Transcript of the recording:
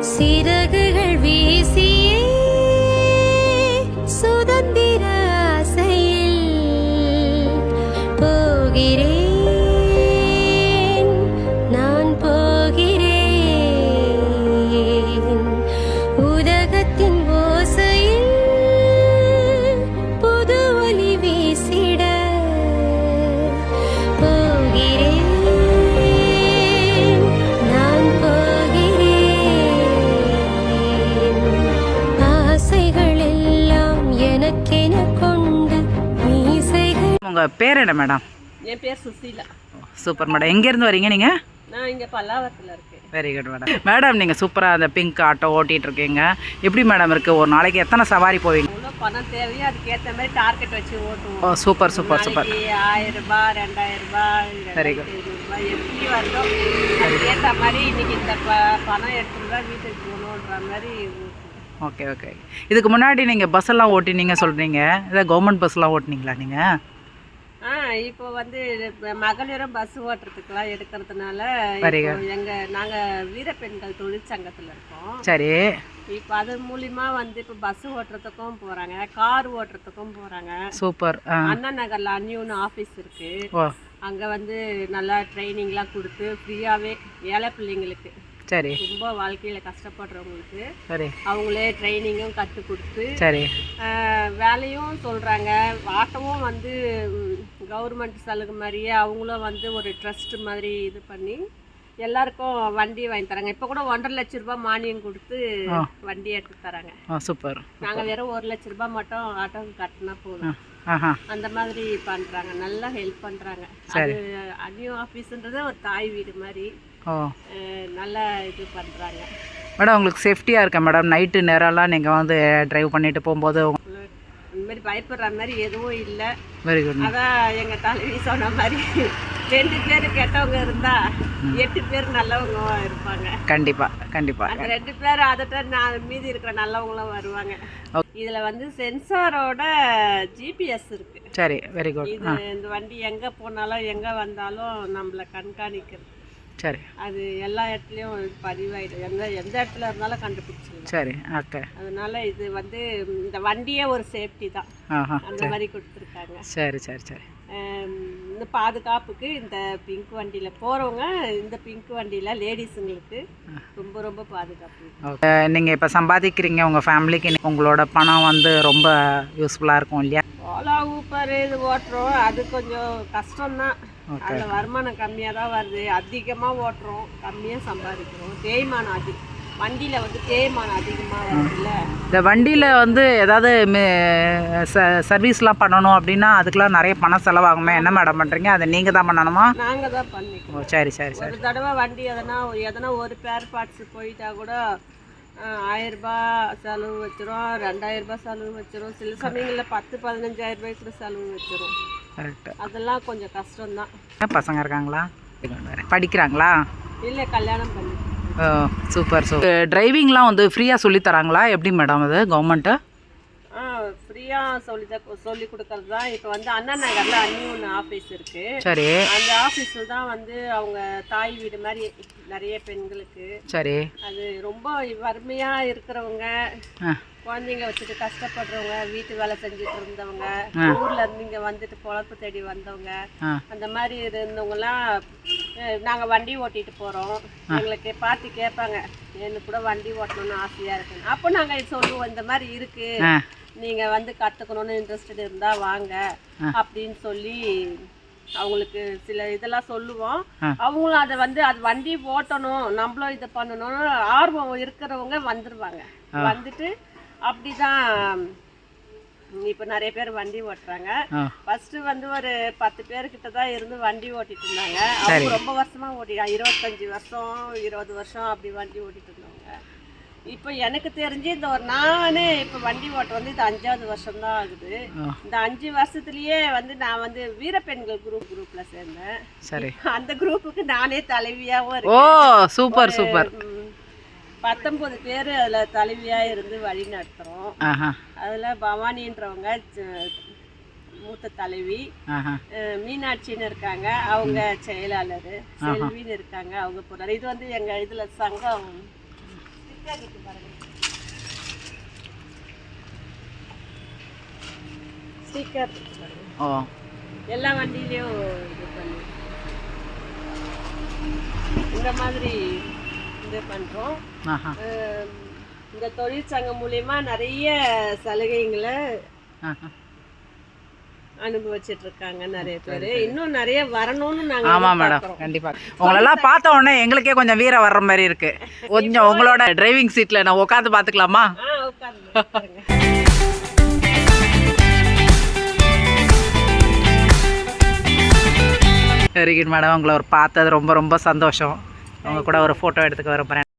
சிறகுகள் வீசியே சுதந்திர ஆசையில் போகிறேன், நான் போகிறேன். உலகத்தின் ஓசையில் புது ஒளி வீசிட போகிறேன், நான் போகிறேன். ஆசைகள் எல்லாம் எனக்கென கொண்டு மீசைகள். உங்கள் பேர் என்ன மேடம்? என் பேர் சுசீலா. Super madam. எங்கேருந்து வரீங்க நீங்கள்? நான் இங்கே பல்லாவரத்தில் இருக்கேன். Very good madam. மேடம் நீங்கள் சூப்பராக அந்த பிங்க் ஆட்டோ ஓட்டிகிட்டு இருக்கீங்க. எப்படி மேடம் இருக்குது? ஒரு நாளைக்கு எத்தனை சவாரி போவீங்க? எவ்வளோ பணம் தேவையோ அதுக்கேற்ற மாதிரி டார்கெட் வச்சு ஓட்டுவோம். ஓ சூப்பர் சூப்பர் சூப்பர். 1000 ரூபாய், 2000 ரூபாய், Very good. 2500 ரூபாய் எப்படி வருதோ அதுக்கேற்ற மாதிரி இன்னைக்கு இந்த பணம் எடுத்துட்டு தான் வீட்டுக்கு போகணுன்ற மாதிரி ஓட்டுவோம். Okay okay. இதுக்கு முன்னாடி நீங்கள் பஸ்ஸெல்லாம் ஓட்டினீங்க சொல்கிறீங்க. இதை கவர்மெண்ட் பஸ்லாம் ஓட்டினீங்களா நீங்கள்? இப்போ வந்து மகளிரும் பஸ் ஓட்டுறதுக்கெல்லாம் எடுக்கிறதுனால நாங்கள் வீரப்பெண்கள் தொழிற்சங்கத்தில் இருக்கோம். சரி. இப்போ அது மூலிமா வந்து இப்போ பஸ் ஓட்டுறதுக்கும் போகிறாங்க, கார் ஓட்டுறதுக்கும் போகிறாங்க. சூப்பர். அண்ணா நகரில் அன்னியூன்னு ஆஃபீஸ் இருக்குது. ஓ அங்கே வந்து நல்லா ட்ரைனிங்லாம் கொடுத்து ஃப்ரீயாகவே ஏழை பிள்ளைங்களுக்கு, சரி, ரொம்ப வாழ்க்கையில் கஷ்டப்படுறவங்களுக்கு சரி, அவங்களே ட்ரைனிங்கும் கற்றுக் கொடுத்து சரி, வேலையும் சொல்கிறாங்க. ஆட்டோவும் வந்து கவர்மெண்ட் சலுகை மாதிரியே அவங்களும் வந்து ஒரு ட்ரஸ்ட் மாதிரி இது பண்ணி எல்லாருக்கும் வண்டி வாங்கி தராங்க. இப்போ கூட 1.5 லட்ச ரூபாய் மானியம் கொடுத்து வண்டி எடுத்து தராங்க. சூப்பர். நாங்கள் வெறும் 1 லட்ச ரூபாய் மட்டும் ஆட்டோவுக்கு கட்டினா போதும். அந்த மாதிரி பண்ணுறாங்க, நல்லா ஹெல்ப் பண்ணுறாங்க. அது அன்னியூ ஆஃபீஸுன்றது ஒரு தாய் வீடு மாதிரி. நல்லா இது பண்ணுறாங்க மேடம். உங்களுக்கு சேஃப்டியாக இருக்கா மேடம்? நைட்டு நேரம்லாம் நீங்கள் வந்து டிரைவ் பண்ணிட்டு போகும்போது இந்த மாதிரி பயப்படுற மாதிரி எதுவும் இல்லை. Very good. அதான் எங்கள் தலைவி சொன்ன மாதிரி 2 பேர் கெட்டவங்க இருந்தால் 8 பேர் நல்லவங்க இருப்பாங்க. கண்டிப்பாக கண்டிப்பாக. அந்த 2 பேர் அதை மீதி இருக்கிற நல்லவங்களும் வருவாங்க. இதில் வந்து சென்சாரோட ஜிபிஎஸ் இருக்குது. சரி, வெரி குட். இது இந்த வண்டி எங்கே போனாலும் எங்கே வந்தாலும் நம்மளை கண்காணிக்கிறது. சரி. அது எல்லா இடத்துலையும் பதிவாயிடும், எந்த இடத்துல இருந்தாலும் கண்டுபிடிச்சிடலாம். சரி, ஓகே. அதனால இது வந்து இந்த வண்டியே ஒரு சேஃப்டி தான், அந்த மாதிரி கொடுத்துருக்காங்க. சரி சரி சரி. இந்த பாதுகாப்புக்கு இந்த பிங்க் வண்டியில் போகிறவங்க, இந்த பிங்க் வண்டியில் லேடிஸுங்களுக்கு ரொம்ப ரொம்ப பாதுகாப்பு. நீங்கள் இப்போ சம்பாதிக்கிறீங்க, உங்கள் ஃபேமிலிக்கு உங்களோட பணம் வந்து ரொம்ப யூஸ்ஃபுல்லாக இருக்கும் இல்லையா? ஓலா ஊப்பர் இது ஓட்டுறோம், அது கொஞ்சம் கஷ்டம்தான். அதில் வருமானம் கம்மியாக தான் வருது. அதிகமாக ஓட்டுறோம், கம்மியாக சம்பாதிக்கிறோம். தேய்மானம் வண்டியில் வந்து தேய்மானம் அதிகமாக வருதுல்ல. இந்த வண்டியில் வந்து ஏதாவது சர்வீஸ்லாம் பண்ணணும் அப்படின்னா அதுக்கெலாம் நிறைய பணம் செலவாகுமே. என்ன மேடம் பண்ணுறீங்க? அதை நீங்கள் தான் பண்ணணுமா? நாங்கள் தான் பண்ணிக்கிறோம். சரி சரி சரி. ஒரு தடவை வண்டி எதனா ஒரு பேர் பார்ட்ஸ் போயிட்டா கூட 1000 ரூபாய் செலவு வச்சிரும், 2000 ரூபாய் செலவு வச்சிரும். சில சமயங்களில் 10-15,000 ரூபாய்க்கு கூட செலவு வச்சிரும். கரெக்டு. அதெல்லாம் கொஞ்சம் கஷ்டம்தான். பசங்க இருக்காங்களா? படிக்கிறாங்களா? இல்லை, கல்யாணம் பண்ணி. Super super. டிரைவிங்லாம் வந்து ஃப்ரீயாக சொல்லி தராங்களா? எப்படி மேடம் அது கவர்மெண்ட்டு? ஃப்ரீயாக சொல்லி கொடுக்கறது தான். இப்போ வந்து அண்ணா நகரில் அன்னியூன்னு ஆஃபீஸ் இருக்குது. சரி. அந்த ஆஃபீஸில் தான் வந்து அவங்க தாய் வீடு மாதிரி நிறைய பெண்களுக்கு. சரி. அது ரொம்ப வறுமையாக இருக்கிறவங்க, குழந்தைங்க வச்சுட்டு கஷ்டப்படுறவங்க, வீட்டு வேலை செஞ்சுட்டு இருந்தவங்க, ஊர்ல இருந்து இங்கே வந்துட்டு பொழப்பு தேடி வந்தவங்க, அந்த மாதிரி இருந்தவங்கலாம் நாங்கள் வண்டி ஓட்டிட்டு போகிறோம். எங்களுக்கு பார்த்து கேட்பாங்க, எனக்கு கூட வண்டி ஓட்டணும்னு ஆசையாக இருக்குன்னு. அப்போ நாங்கள் சொல்லுவோம், இந்த மாதிரி இருக்குது, நீங்கள் வந்து கற்றுக்கணுன்னு இன்ட்ரெஸ்டட் இருந்தால் வாங்க அப்படின்னு சொல்லி அவங்களுக்கு சில இதெல்லாம் சொல்லுவோம். அவங்களும் அதை வந்து அது வண்டி ஓட்டணும், நம்மளும் இதை பண்ணணும்னு ஆர்வம் இருக்கிறவங்க வந்துடுவாங்க. வந்துட்டு அப்படிதான் இப்போ நிறைய பேர் வண்டி ஓட்டுறாங்க. ஃபர்ஸ்ட் வந்து ஒரு 10 பேர்கிட்ட தான் இருந்து வண்டி ஓட்டிட்டு இருந்தாங்க. அவங்க ரொம்ப வருஷமா 25 வருஷம் 20 வருஷம் அப்படி வண்டி ஓட்டிட்டு இருந்தாங்க. இப்போ எனக்கு தெரிஞ்சு இந்த நானே இப்போ வண்டி ஓட்ட வந்து இது 5வது வருஷம் தான் ஆகுது. இந்த 5 வருஷத்துலயே வந்து நான் வந்து வீரப்பெண்கள் குரூப்ல சேர்ந்தேன். சரி. அந்த குரூப்புக்கு நானே தலைவியாவும் இருக்கேன். ஓ சூப்பர் சூப்பர். 19 பேர் அதில் தலைவியாக இருந்து வழி நடத்துகிறோம். அதில் பவானின்றவங்க மூத்த தலைவி, மீனாட்சின்னு இருக்காங்க, அவங்க செயலாளர், செல்வின்னு இருக்காங்க, அவங்க போகிறாரு. இது வந்து எங்கள் இதில் சங்கம் ஸ்டிக்கர் இருக்கு பாருங்க, ஸ்டிக்கர் இருக்கு பாருங்க. ஓ எல்லா வண்டியிலையும் இது பண்ணி இந்த மாதிரி இது பண்ணுறோம். ஆஹா இந்த தொழிற்சங்கம் மூலயமா நிறைய சலுகைகளை ஆஹா அனுபவிச்சுட்டு இருக்காங்க நிறைய பேர். இன்னும் நிறைய வரணும்னு நாங்க ஆமாம் மேடம், கண்டிப்பாக உங்களெல்லாம் பார்த்த உடனே எங்களுக்கே கொஞ்சம் வீரம் வர்ற மாதிரி இருக்கு. கொஞ்சம் உங்களோட டிரைவிங் சீட்டில் நான் உட்காந்து பார்த்துக்கலாமா? உட்காருங்க. வெரி குட் மேடம், உங்களை ஒரு பார்த்தது ரொம்ப ரொம்ப சந்தோஷம். உங்க கூட ஒரு ஃபோட்டோ எடுத்துக்க விரும்புகிறேன்.